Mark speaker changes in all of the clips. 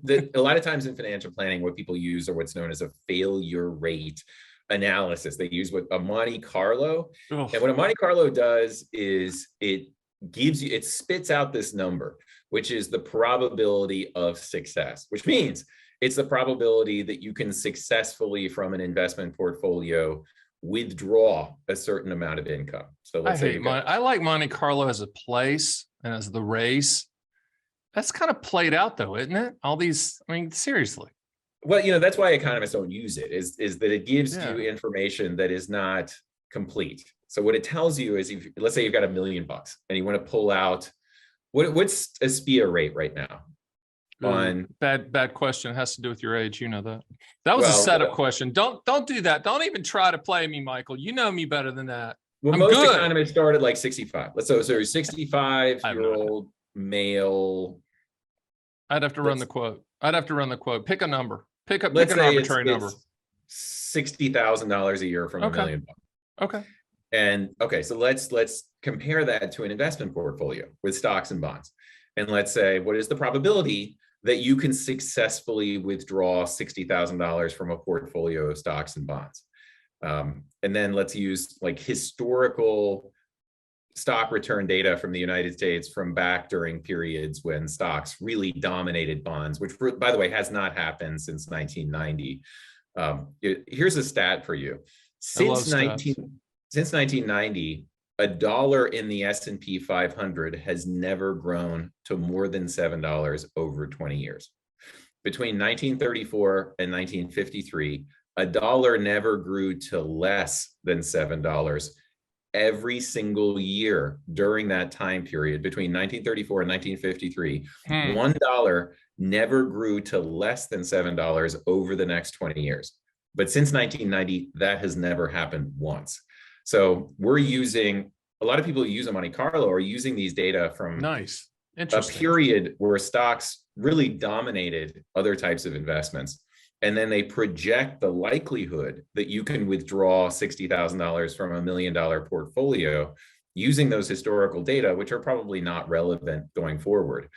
Speaker 1: a lot of times in financial planning, what people use are what's known as a failure rate analysis. They use what a Monte Carlo.
Speaker 2: Ugh.
Speaker 1: And what a Monte Carlo does is it spits out this number, which is the probability of success, which means it's the probability that you can successfully from an investment portfolio withdraw a certain amount of income. So let's say
Speaker 2: I like Monte Carlo as a place and as the race. That's kind of played out though, isn't it? All these, I mean, seriously.
Speaker 1: Well, that's why economists don't use it, is that it gives you information that is not complete. So what it tells you is, let's say you've got $1 million and you want to pull out, what's a SPIA rate right now?
Speaker 2: Bad question. It has to do with your age. You know that. That was a setup question. Don't do that. Don't even try to play me, Michael. You know me better than that.
Speaker 1: Well, most economists start at like 65. Let's say 65-year-old male.
Speaker 2: I'd have to run the quote. Pick a number. Pick an arbitrary number.
Speaker 1: $60,000 a year from $1 million.
Speaker 2: Okay.
Speaker 1: And so let's compare that to an investment portfolio with stocks and bonds. And let's say, what is the probability that you can successfully withdraw $60,000 from a portfolio of stocks and bonds? And then let's use like historical stock return data from the United States from back during periods when stocks really dominated bonds, which, by the way, has not happened since 1990. Here's a stat for you. Since 1990, $1 in the S&P 500 has never grown to more than $7 over 20 years. Between 1934 and 1953, $1 never grew to less than $7 every single year during that time period. Between 1934 and 1953, $1 never grew to less than $7 over the next 20 years. But since 1990, that has never happened once. So a lot of people who use a Monte Carlo are using these data from a period where stocks really dominated other types of investments. And then they project the likelihood that you can withdraw $60,000 from $1 million portfolio using those historical data, which are probably not relevant going forward.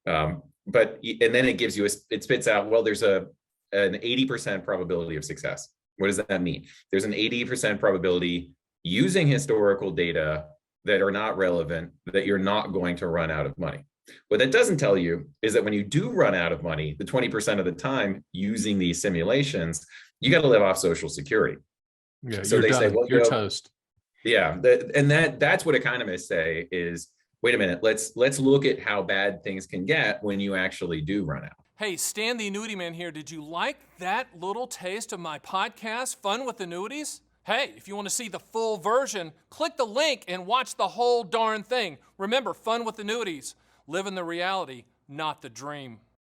Speaker 1: And then it spits out, well, there's an 80% probability of success. What does that mean? There's an 80% probability using historical data that are not relevant that you're not going to run out of money. What that doesn't tell you is that when you do run out of money, the 20% of the time using these simulations, you got to live off Social Security.
Speaker 2: Yeah, so they say, well, you're toast.
Speaker 1: Yeah, that's what economists say is, wait a minute, let's look at how bad things can get when you actually do run out.
Speaker 3: Hey, Stan the Annuity Man here. Did you like that little taste of my podcast, Fun with Annuities? Hey, if you want to see the full version, click the link and watch the whole darn thing. Remember, Fun with Annuities. Living the reality, not the dream.